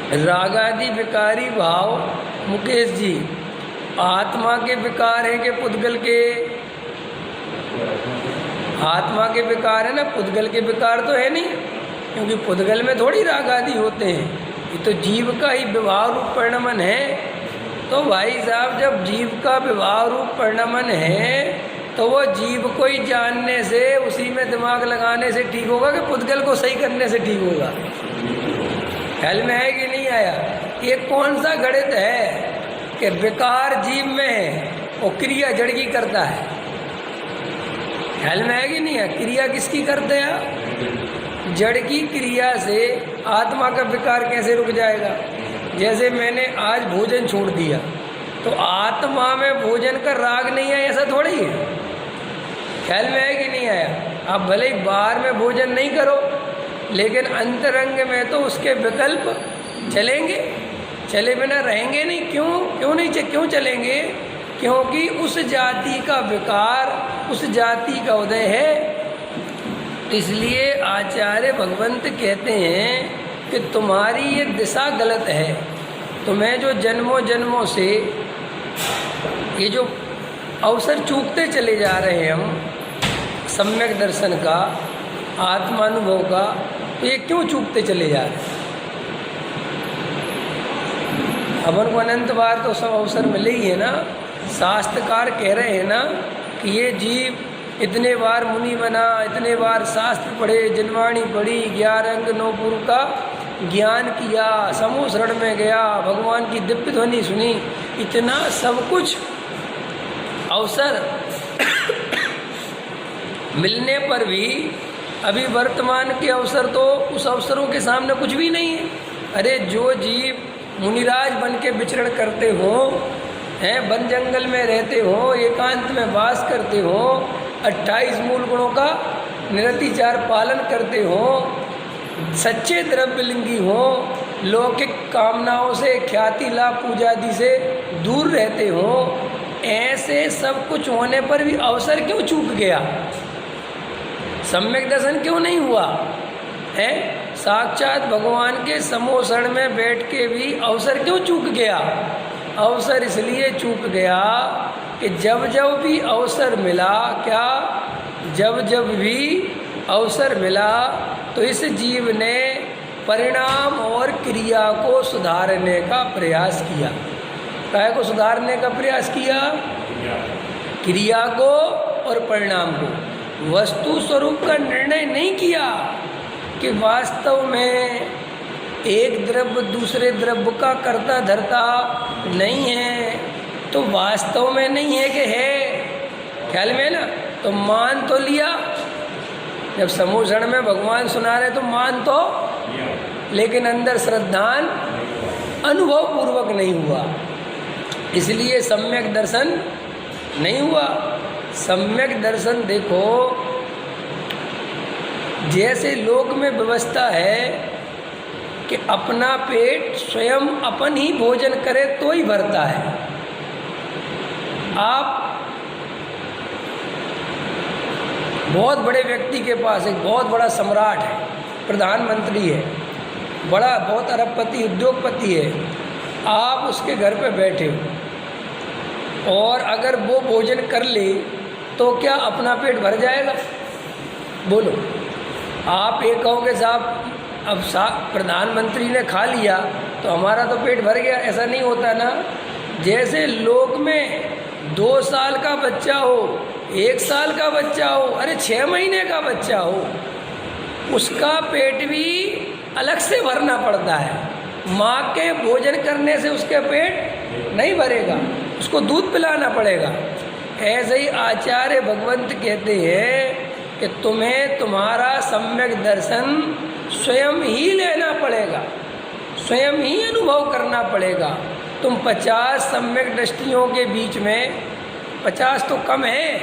रागादि विकारी भाव मुकेश जी आत्मा के विकार हैं कि पुद्गल के? आत्मा के विकार है ना, पुद्गल के विकार तो है नहीं, क्योंकि पुद्गल में थोड़ी राग आदि होते हैं, ये तो जीव का ही विवाह रूप परिणमन है। तो भाई साहब जब जीव का विवाह रूप परिणमन है तो वो जीव को ही जानने से, उसी में दिमाग लगाने से ठीक होगा कि पुद्गल को सही करने से ठीक होगा? ख्याल में है कि नहीं आया? ये कौन सा गणित है कि विकार जीव में है और क्रिया जड़ की करता है? ख्याल में है कि नहीं है? क्रिया किसकी करते हैं? जड़ की क्रिया से आत्मा का विकार कैसे रुक जाएगा? जैसे मैंने आज भोजन छोड़ दिया तो आत्मा में भोजन का राग नहीं है, ऐसा थोड़ी है। ख्याल में है कि नहीं आया? आप भले ही बाहर में भोजन नहीं करो लेकिन अंतरंग में तो उसके विकल्प चलेंगे, चले बिना रहेंगे नहीं। क्यों चलेंगे? क्योंकि उस जाति का विकार उस जाति का उदय है। इसलिए आचार्य भगवंत कहते हैं कि तुम्हारी ये दिशा गलत है। तुम्हें जो जन्मों जन्मों से ये जो अवसर चूकते चले जा रहे हैं हम सम्यक दर्शन का, आत्मानुभव का, तो ये क्यों चूकते चले जा रहे हैं? अपन को अनंत बार तो सब अवसर मिले ही है ना। शास्त्रकार कह रहे हैं ना कि ये जीव इतने बार मुनि बना, इतने बार शास्त्र पढ़े, जनवाणी पढ़ी, 11 अंग 9 पुर का ज्ञान किया, समूह शरण में गया, भगवान की दिव्य ध्वनि सुनी, इतना सब कुछ अवसर मिलने पर भी अभी वर्तमान के अवसर तो उस अवसरों के सामने कुछ भी नहीं है। अरे जो जीव मुनिराज बन के विचरण करते हो, हैं वन जंगल में रहते हो, एकांत में वास करते हो, 28 मूल गुणों का निरतिचार पालन करते हो, सच्चे द्रव्यलिंगी हो, लौकिक कामनाओं से, ख्याति लाभ पूजादि से दूर रहते हो, ऐसे सब कुछ होने पर भी अवसर क्यों चूक गया? सम्यक दर्शन क्यों नहीं हुआ है? साक्षात भगवान के समोसण में बैठ के भी अवसर क्यों चूक गया? अवसर इसलिए चूक गया कि जब जब भी अवसर मिला, क्या जब जब भी अवसर मिला तो इस जीव ने परिणाम और क्रिया को सुधारने का प्रयास किया। काय को सुधारने का प्रयास किया? क्रिया को और परिणाम को। वस्तु स्वरूप का निर्णय नहीं किया कि वास्तव में एक द्रव्य दूसरे द्रव्य का कर्ता धर्ता नहीं है, तो वास्तव में नहीं है कि है। ख्याल में ना? तो मान तो लिया, जब समूषण में भगवान सुना रहे तो मान तो, लेकिन अंदर श्रद्धान अनुभव पूर्वक नहीं हुआ, इसलिए सम्यक दर्शन नहीं हुआ। सम्यक दर्शन देखो, जैसे लोक में व्यवस्था है कि अपना पेट स्वयं अपन ही भोजन करे तो ही भरता है। आप बहुत बड़े व्यक्ति के पास, एक बहुत बड़ा सम्राट है, प्रधानमंत्री है, बड़ा बहुत अरबपति उद्योगपति है, आप उसके घर पे बैठे हो और अगर वो भोजन कर ले तो क्या अपना पेट भर जाएगा? बोलो। आप ये कहोगे साहब अब प्रधानमंत्री ने खा लिया तो हमारा तो पेट भर गया, ऐसा नहीं होता ना। जैसे लोक में 2 साल का बच्चा हो, 1 साल का बच्चा हो, अरे 6 महीने का बच्चा हो, उसका पेट भी अलग से भरना पड़ता है। माँ के भोजन करने से उसके पेट नहीं भरेगा, उसको दूध पिलाना पड़ेगा। ऐसे ही आचार्य भगवंत कहते हैं कि तुम्हें तुम्हारा सम्यक दर्शन स्वयं ही लेना पड़ेगा, स्वयं ही अनुभव करना पड़ेगा। तुम 50 सम्यक दृष्टियों के बीच में, 50 तो कम है,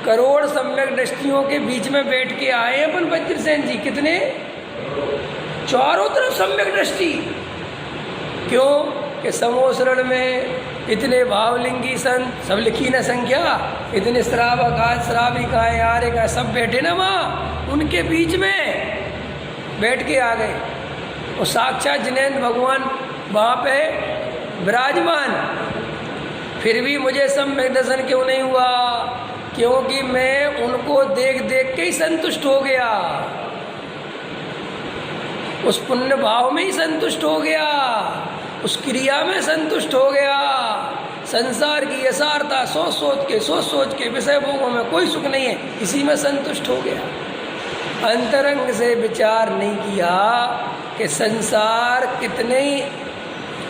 करोड़ सम्यक दृष्टियों के बीच में बैठ के आए अपन वज्रसेन जी। कितने? चारों तरफ सम्यक दृष्टि। क्यों? कि समोसरण में इतने भावलिंगी संत, सब लिखी ना संख्या, इतने श्रावक श्राविकाएँ आर्य सब बैठे ना वहाँ, उनके बीच में बैठ के आ गए। और साक्षात जिनेंद्र भगवान वहाँ पे विराजमान, फिर भी मुझे सम्यक दर्शन क्यों नहीं हुआ? क्योंकि मैं उनको देख देख के ही संतुष्ट हो गया, उस पुण्य भाव में ही संतुष्ट हो गया, उस क्रिया में संतुष्ट हो गया। संसार की यसारता सोच सोच के विषय भोगों में कोई सुख नहीं है, इसी में संतुष्ट हो गया। अंतरंग से विचार नहीं किया कि संसार कितने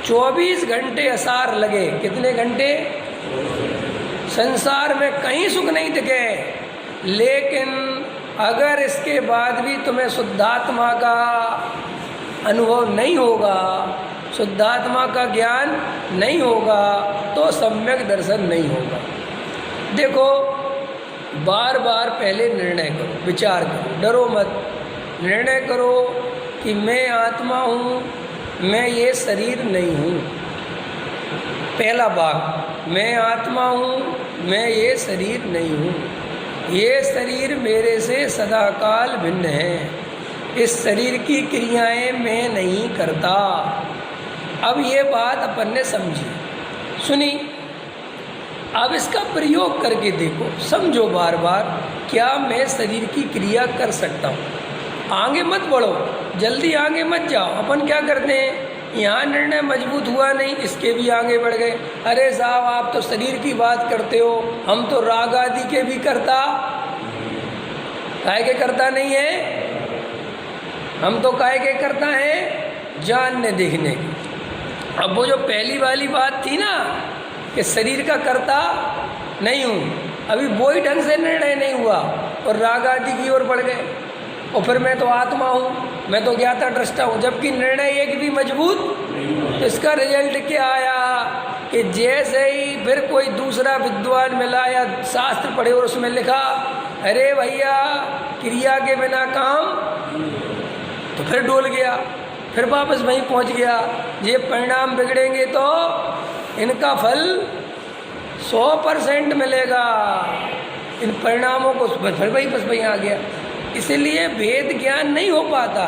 24 घंटे असार लगे, कितने घंटे संसार में कहीं सुख नहीं दिखे, लेकिन अगर इसके बाद भी तुम्हें शुद्धात्मा का अनुभव नहीं होगा, शुद्धात्मा का ज्ञान नहीं होगा, तो सम्यक दर्शन नहीं होगा। देखो, बार बार पहले निर्णय करो, विचार करो, डरो मत। निर्णय करो कि मैं आत्मा हूँ, मैं ये शरीर नहीं हूँ। पहला भाग, मैं आत्मा हूँ, मैं ये शरीर नहीं हूँ। ये शरीर मेरे से सदाकाल भिन्न है, इस शरीर की क्रियाएं मैं नहीं करता। अब ये बात अपन ने समझी, सुनी, अब इसका प्रयोग करके देखो, समझो बार बार, क्या मैं शरीर की क्रिया कर सकता हूँ? आगे मत बढ़ो, जल्दी आगे मत जाओ। अपन क्या करते हैं, यहाँ निर्णय मजबूत हुआ नहीं, इसके भी आगे बढ़ गए। अरे साहब, आप तो शरीर की बात करते हो, हम तो राग आदि के भी करता, काहे के करता नहीं है? हम तो काहे के करता है? जानने देखने की। अब वो जो पहली वाली बात थी ना कि शरीर का करता नहीं हूँ, अभी वो ही ढंग से निर्णय नहीं हुआ और राग आदि की ओर बढ़ गए, और फिर मैं तो आत्मा हूँ, मैं तो ज्ञाता दृष्टा हूँ, जबकि निर्णय एक भी मजबूत। तो इसका रिजल्ट क्या आया कि जैसे ही फिर कोई दूसरा विद्वान मिला या शास्त्र पढ़े और उसमें लिखा, अरे भैया क्रिया के बिना काम, तो फिर डोल गया, फिर वापस वहीं पहुँच गया। ये परिणाम बिगड़ेंगे तो इनका फल 100% मिलेगा, इन परिणामों को फिर वही बस वहीं आ गया। इसलिए भेद ज्ञान नहीं हो पाता।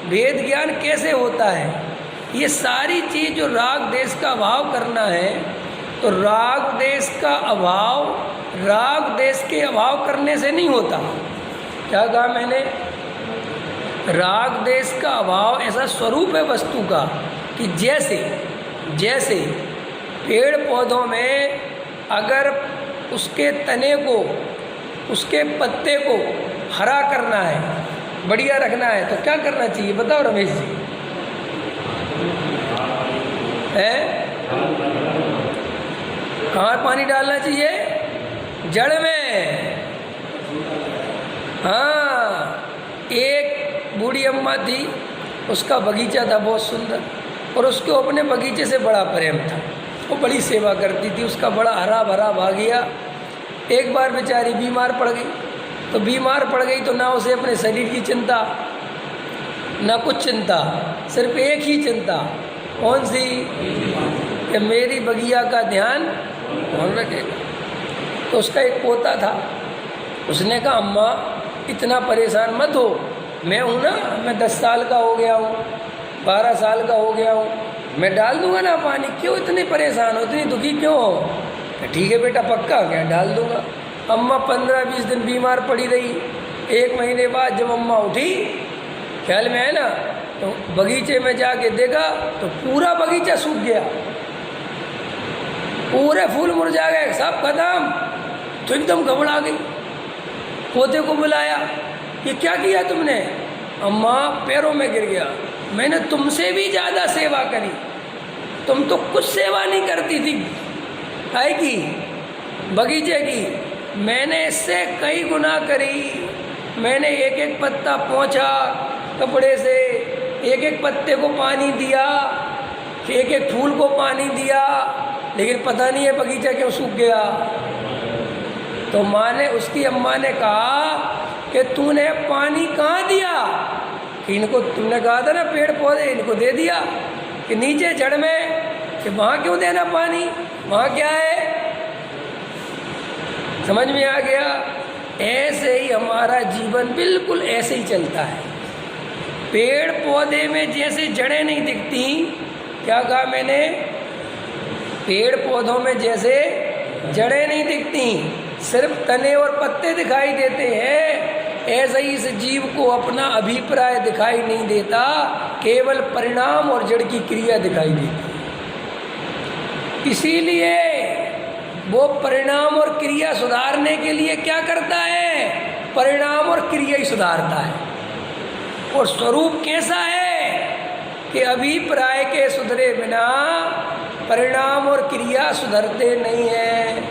भेद ज्ञान कैसे होता है? ये सारी चीज़ जो राग देश का अभाव करना है, तो राग देश का अभाव राग देश के अभाव करने से नहीं होता। क्या कहा मैंने? राग देश का अभाव ऐसा स्वरूप है वस्तु का कि जैसे जैसे पेड़ पौधों में अगर उसके तने को, उसके पत्ते को हरा करना है, बढ़िया रखना है, तो क्या करना चाहिए बताओ रमेश जी? है कहाँ पानी डालना चाहिए? जड़ में। हाँ, एक बूढ़ी अम्मा थी, उसका बगीचा था बहुत सुंदर, और उसको अपने बगीचे से बड़ा प्रेम था, वो बड़ी सेवा करती थी, उसका बड़ा हरा भरा बागिया। एक बार बेचारी बीमार पड़ गई, तो बीमार पड़ गई तो ना उसे अपने शरीर की चिंता, ना कुछ चिंता, सिर्फ एक ही चिंता, कौन सी? कि मेरी बगिया का ध्यान कौन रखेगा। तो उसका एक पोता था, उसने कहा अम्मा इतना परेशान मत हो, मैं हूँ ना, मैं 10 साल का हो गया हूँ, 12 साल का हो गया हूँ, मैं डाल दूंगा ना पानी, क्यों इतनी परेशान हो, इतनी दुखी क्यों हो? ठीक है बेटा पक्का, क्या डाल दूंगा। अम्मा 15-20 दिन बीमार पड़ी रही। 1 महीने बाद जब अम्मा उठी, ख्याल में है ना, तो बगीचे में जाके देखा तो पूरा बगीचा सूख गया, पूरे फूल मुरझा गए, सब खत्म। तो एकदम घबरा गई, पोते को बुलाया, ये क्या किया तुमने? अम्मा पैरों में गिर गया, मैंने तुमसे भी ज़्यादा सेवा करी, तुम तो कुछ सेवा नहीं करती थी है की बगीचे की, मैंने इससे कई गुना करी। मैंने एक एक पत्ता पोंछा कपड़े से, एक एक पत्ते को पानी दिया, एक एक फूल को पानी दिया, लेकिन पता नहीं है बगीचा क्यों सूख गया। तो माँ ने, उसकी अम्मा ने कहा कि तूने पानी कहाँ दिया? कि इनको तुमने कहा था ना पेड़ पौधे, इनको दे दिया कि नीचे जड़ में, कि वहाँ क्यों देना पानी, वहाँ क्या है? समझ में आ गया? ऐसे ही हमारा जीवन बिल्कुल ऐसे ही चलता है। पेड़ पौधे में जैसे जड़ें नहीं दिखती, क्या कहा मैंने? पेड़ पौधों में जैसे जड़ें नहीं दिखती, सिर्फ तने और पत्ते दिखाई देते हैं, ऐसे ही इस जीव को अपना अभिप्राय दिखाई नहीं देता, केवल परिणाम और जड़ की क्रिया दिखाई देती है। इसीलिए वो परिणाम और क्रिया सुधारने के लिए क्या करता है? परिणाम और क्रिया ही सुधारता है। और स्वरूप कैसा है कि अभिप्राय के सुधरे बिना परिणाम और क्रिया सुधरते नहीं है।